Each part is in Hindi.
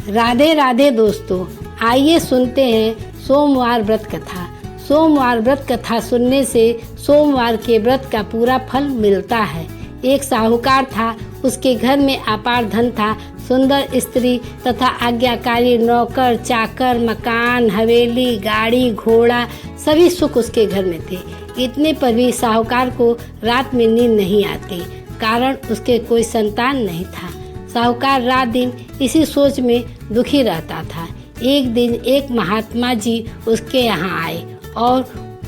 राधे राधे दोस्तों, आइए सुनते हैं सोमवार व्रत कथा। सोमवार व्रत कथा सुनने से सोमवार के व्रत का पूरा फल मिलता है। एक साहूकार था, उसके घर में अपार धन था। सुंदर स्त्री तथा आज्ञाकारी नौकर चाकर, मकान, हवेली, गाड़ी, घोड़ा, सभी सुख उसके घर में थे। इतने पर भी साहूकार को रात में नींद नहीं आती, कारण उसके कोई संतान नहीं था। साहूकार रात दिन इसी सोच में दुखी रहता था। एक दिन एक महात्मा जी उसके यहाँ आए और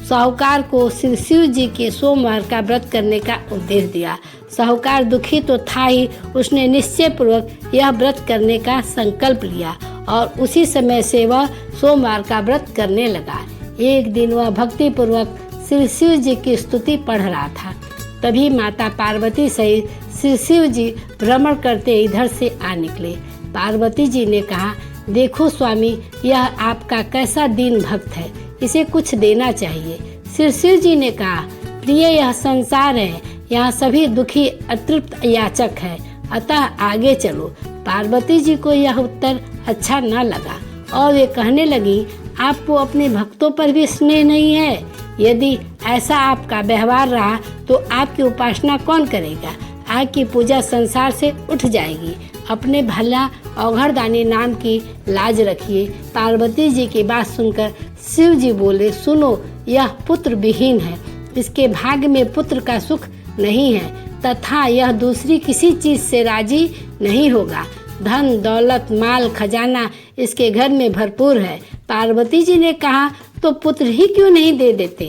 साहूकार को श्री शिव जी के सोमवार का व्रत करने का उपदेश दिया। साहूकार दुखी तो था ही, उसने निश्चय पूर्वक यह व्रत करने का संकल्प लिया और उसी समय से वह सोमवार का व्रत करने लगा। एक दिन वह भक्ति पूर्वक श्री शिव जी की स्तुति पढ़ रहा था। तभी माता पार्वती सहित श्री शिव जी भ्रमण करते इधर से आ निकले। पार्वती जी ने कहा, देखो स्वामी, यह आपका कैसा दीन भक्त है, इसे कुछ देना चाहिए। श्री शिव जी ने कहा, प्रिय, यह संसार है, यहाँ सभी दुखी अतृप्त याचक है, अतः आगे चलो। पार्वती जी को यह उत्तर अच्छा न लगा और वे कहने लगी, आपको अपने भक्तों पर भी स्नेह नहीं है। यदि ऐसा आपका व्यवहार रहा तो आपकी उपासना कौन करेगा? आपकी पूजा संसार से उठ जाएगी। अपने भला औघड़दानी नाम की लाज रखिए। पार्वती जी की बात सुनकर शिव जी बोले, सुनो, यह पुत्र विहीन है, इसके भाग्य में पुत्र का सुख नहीं है तथा यह दूसरी किसी चीज से राजी नहीं होगा। धन दौलत माल खजाना इसके घर में भरपूर है। पार्वती जी ने कहा, तो पुत्र ही क्यों नहीं दे देते?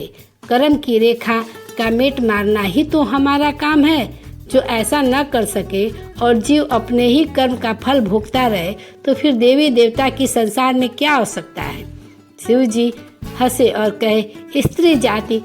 कर्म की रेखा का मेट मारना ही तो हमारा काम है। जो ऐसा न कर सके और जीव अपने ही कर्म का फल भोगता रहे तो फिर देवी देवता की संसार में क्या हो सकता है? शिव जी हंसे और कहे, स्त्री जाति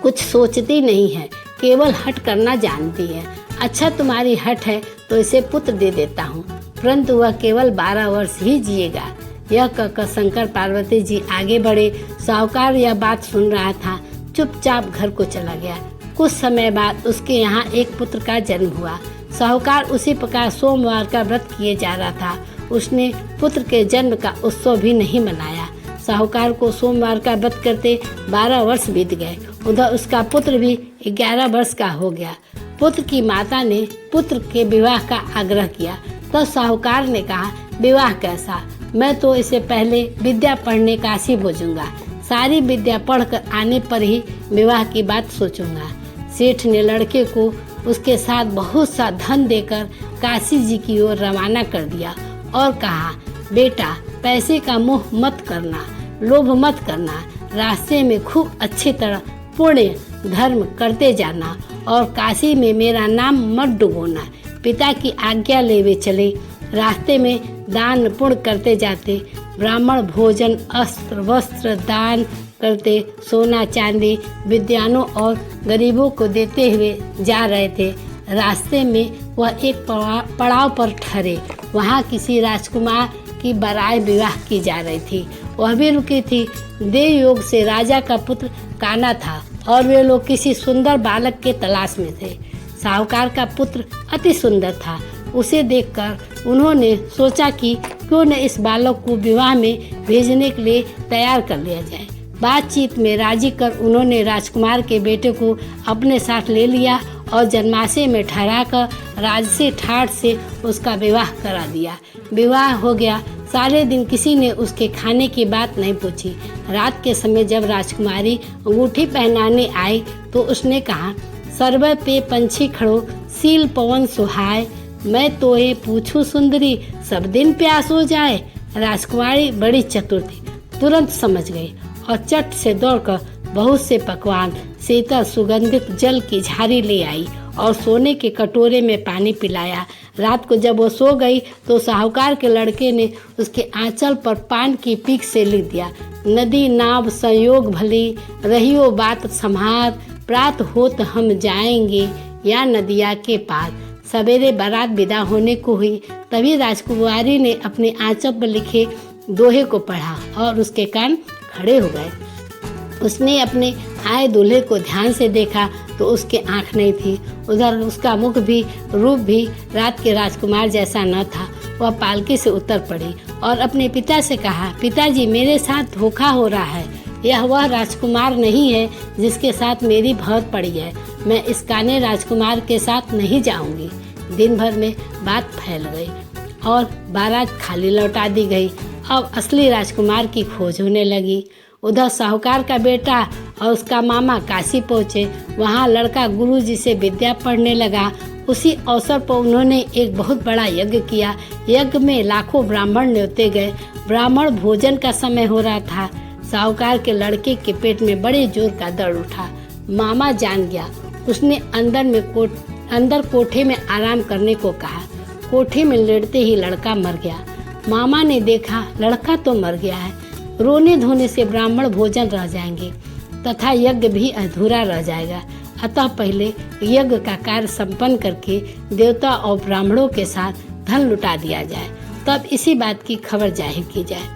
कुछ सोचती नहीं है, केवल हट करना जानती है। अच्छा, तुम्हारी हट है तो इसे पुत्र दे देता हूँ, परंतु वह केवल 12 वर्ष ही जिएगा। यह कहकर शंकर पार्वती जी आगे बढ़े। साहूकार यह बात सुन रहा था, चुपचाप घर को चला गया। कुछ समय बाद उसके यहाँ एक पुत्र का जन्म हुआ। साहूकार उसी प्रकार सोमवार का व्रत किए जा रहा था। उसने पुत्र के जन्म का उत्सव भी नहीं मनाया। साहूकार को सोमवार का व्रत करते 12 वर्ष बीत गए। उधर उसका पुत्र भी 11 वर्ष का हो गया। पुत्र की माता ने पुत्र के विवाह का आग्रह किया। तब साहूकार ने कहा, विवाह कैसा? मैं तो इसे पहले विद्या पढ़ने काशी भेजूंगा। सारी विद्या पढ़कर आने पर ही विवाह की बात सोचूंगा। सेठ ने लड़के को उसके साथ बहुत सा धन देकर काशी जी की ओर रवाना कर दिया और कहा, बेटा, पैसे का मोह मत करना, लोभ मत करना, रास्ते में खूब अच्छी तरह पुण्य धर्म करते जाना और काशी में मेरा नाम मत डुबोना। पिता की आज्ञा ले वे चले। रास्ते में दान पुण्य करते जाते, ब्राह्मण भोजन अस्त्र वस्त्र दान करते, सोना चांदी विद्वानों और गरीबों को देते हुए जा रहे थे। रास्ते में वह एक पड़ाव पर ठहरे। वहाँ किसी राजकुमार की बारात विवाह की जा रही थी। वह भी रुकी थी। देव योग से राजा का पुत्र काना था और वे लोग किसी सुंदर बालक के तलाश में थे। साहूकार का पुत्र अति सुंदर था। उसे देखकर उन्होंने सोचा कि क्यों न इस बालक को विवाह में भेजने के लिए तैयार कर लिया जाए। बातचीत में राजी कर उन्होंने राजकुमार के बेटे को अपने साथ ले लिया और जन्माशय में ठहराकर राजसी ठाट से उसका विवाह करा दिया। विवाह हो गया। सारे दिन किसी ने उसके खाने की बात नहीं पूछी। रात के समय जब राजकुमारी अंगूठी पहनाने आई तो उसने कहा, सरबत पे पंछी खड़ो, सील पवन सुहाए, मैं तो ये पूछूं सुंदरी, सब दिन प्यास हो जाए। राजकुमारी बड़ी चतुर थी, तुरंत समझ गई और चट से दौड़कर बहुत से पकवान, शीतल सुगंधित जल की झारी ले आई और सोने के कटोरे में पानी पिलाया। रात को जब वो सो गई तो साहूकार के लड़के ने उसके आंचल पर पान की पीक से लिख दिया, नदी नाव संयोग भली, रहियो बात संभार, प्रात होत हम जाएंगे या नदिया के पार। सवेरे बारात विदा होने को हुई। तभी राजकुमारी ने अपने आंचल पर लिखे दोहे को पढ़ा और उसके कान खड़े हो गए। उसने अपने आए दूल्हे को ध्यान से देखा तो उसके आँख नहीं थी। उधर उसका मुख भी, रूप भी रात के राजकुमार जैसा न था। वह पालकी से उतर पड़ी और अपने पिता से कहा, पिताजी मेरे साथ धोखा हो रहा है। यह वह राजकुमार नहीं है जिसके साथ मेरी भौत पड़ी है। मैं इस काने राजकुमार के साथ नहीं जाऊंगी। दिन भर में बात फैल गई और बारात खाली लौटा दी गई। अब असली राजकुमार की खोज होने लगी। उधर साहूकार का बेटा और उसका मामा काशी पहुँचे। वहाँ लड़का गुरुजी से विद्या पढ़ने लगा। उसी अवसर पर उन्होंने एक बहुत बड़ा यज्ञ किया। यज्ञ में लाखों ब्राह्मण न्योते गए। ब्राह्मण भोजन का समय हो रहा था। साहूकार के लड़के के पेट में बड़े जोर का दर्द उठा। मामा जान गया। उसने अंदर कोठे में आराम करने को कहा। कोठे में लेटते ही लड़का मर गया। मामा ने देखा लड़का तो मर गया है। रोने धोने से ब्राह्मण भोजन रह जाएंगे तथा यज्ञ भी अधूरा रह जाएगा। अतः पहले यज्ञ का कार्य संपन्न करके देवता और ब्राह्मणों के साथ धन लुटा दिया जाए, तब इसी बात की खबर जाहिर की जाए।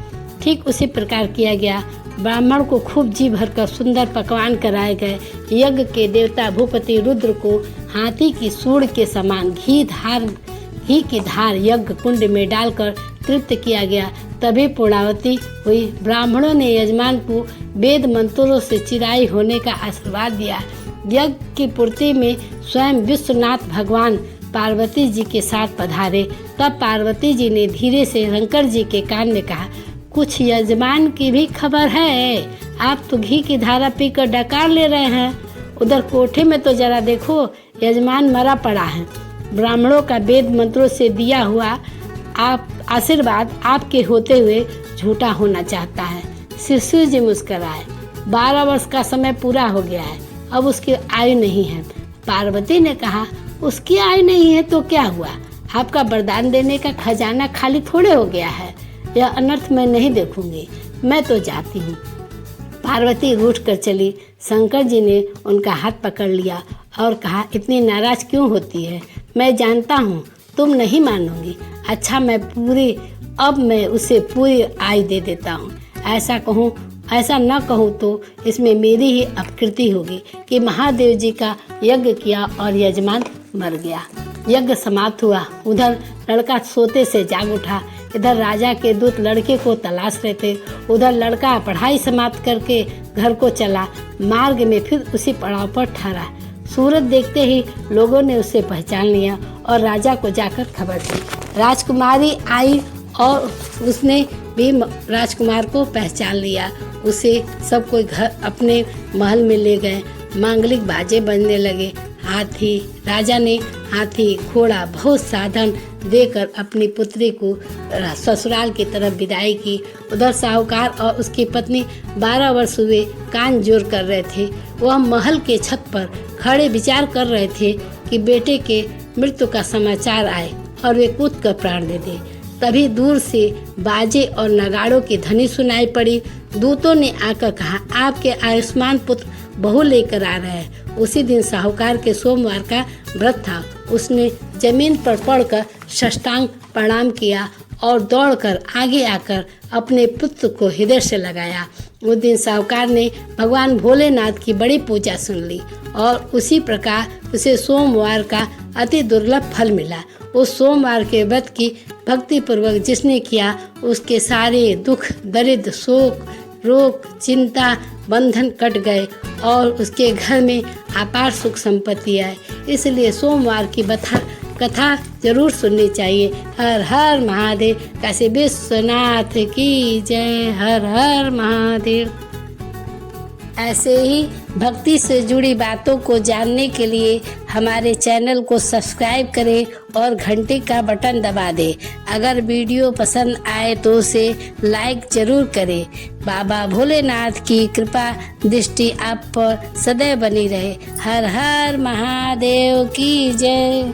ठीक उसी प्रकार किया गया। ब्राह्मण को खूब जी भरकर सुंदर पकवान कराए गए। यज्ञ के देवता भूपति रुद्र को हाथी की सूंड के समान घी की धार यज्ञ कुंड में डालकर तृप्त किया गया। तभी पूर्णावती हुई। ब्राह्मणों ने यजमान को वेद मंत्रों से चिराई होने का आशीर्वाद दिया। यज्ञ की पूर्ति में स्वयं विश्वनाथ भगवान पार्वती जी के साथ पधारे। तब पार्वती जी ने धीरे से शंकर जी के कान में कहा, कुछ यजमान की भी खबर है? आप तो घी की धारा पीकर डकार ले रहे हैं। उधर कोठे में तो जरा देखो, यजमान मरा पड़ा है। ब्राह्मणों का वेद मंत्रों से दिया हुआ आशीर्वाद आपके होते हुए झूठा होना चाहता है। शिशु जी मुस्कराए। 12 वर्ष का समय पूरा हो गया है, अब उसकी आयु नहीं है। पार्वती ने कहा, उसकी आयु नहीं है तो क्या हुआ? आपका वरदान देने का खजाना खाली थोड़े हो गया है। यह अनर्थ मैं नहीं देखूंगी, मैं तो जाती हूँ। पार्वती रूठ कर चली। शंकर जी ने उनका हाथ पकड़ लिया और कहा, इतनी नाराज क्यों होती है? मैं जानता हूँ तुम नहीं मानोगी। अच्छा, अब मैं उसे पूरी आयु दे देता हूँ। ऐसा न कहूँ तो इसमें मेरी ही अपकृति होगी कि महादेव जी का यज्ञ किया और यजमान मर गया। यज्ञ समाप्त हुआ। उधर लड़का सोते से जाग उठा। इधर राजा के दूत लड़के को तलाश रहे थे। उधर लड़का पढ़ाई समाप्त करके घर को चला। मार्ग में फिर उसी पड़ाव पर ठहरा। सूरत देखते ही लोगों ने उसे पहचान लिया और राजा को जाकर खबर दी। राजकुमारी आई और उसने भी राजकुमार को पहचान लिया। उसे सब कोई घर अपने महल में ले गए। मांगलिक बाजे बजने लगे। राजा ने हाथी, घोड़ा, बहुत साधन देकर अपनी पुत्री को ससुराल की तरफ विदाई की। उधर साहूकार और उसकी पत्नी 12 वर्ष हुए कान जोर कर रहे थे। वह महल के छत पर खड़े विचार कर रहे थे कि बेटे के मृत्यु का समाचार आए और वे कूद कर प्राण दे दे। तभी दूर से बाजे और नगाड़ों की ध्वनि सुनाई पड़ी। दूतों ने आकर कहा, आपके आयुष्मान पुत्र बहू लेकर आ रहे हैं। उसी दिन साहूकार के सोमवार का व्रत था। उसने जमीन पर पड़कर साष्टांग प्रणाम किया और दौड़कर आगे आकर अपने पुत्र को हृदय से लगाया। उस दिन साहूकार ने भगवान भोलेनाथ की बड़ी पूजा सुन ली और उसी प्रकार उसे सोमवार का अति दुर्लभ फल मिला। उस सोमवार के व्रत की भक्ति पूर्वक जिसने किया, उसके सारे दुख, दरिद्र, शोक, रोग, चिंता, बंधन कट गए और उसके घर में अपार सुख संपत्ति आए। इसलिए सोमवार की कथा जरूर सुननी चाहिए। हर हर महादेव। काशी विश्वनाथ की जय। हर हर महादेव। ऐसे ही भक्ति से जुड़ी बातों को जानने के लिए हमारे चैनल को सब्सक्राइब करें और घंटे का बटन दबा दें। अगर वीडियो पसंद आए तो उसे लाइक जरूर करें। बाबा भोलेनाथ की कृपा दृष्टि आप पर सदैव बनी रहे। हर हर महादेव की जय।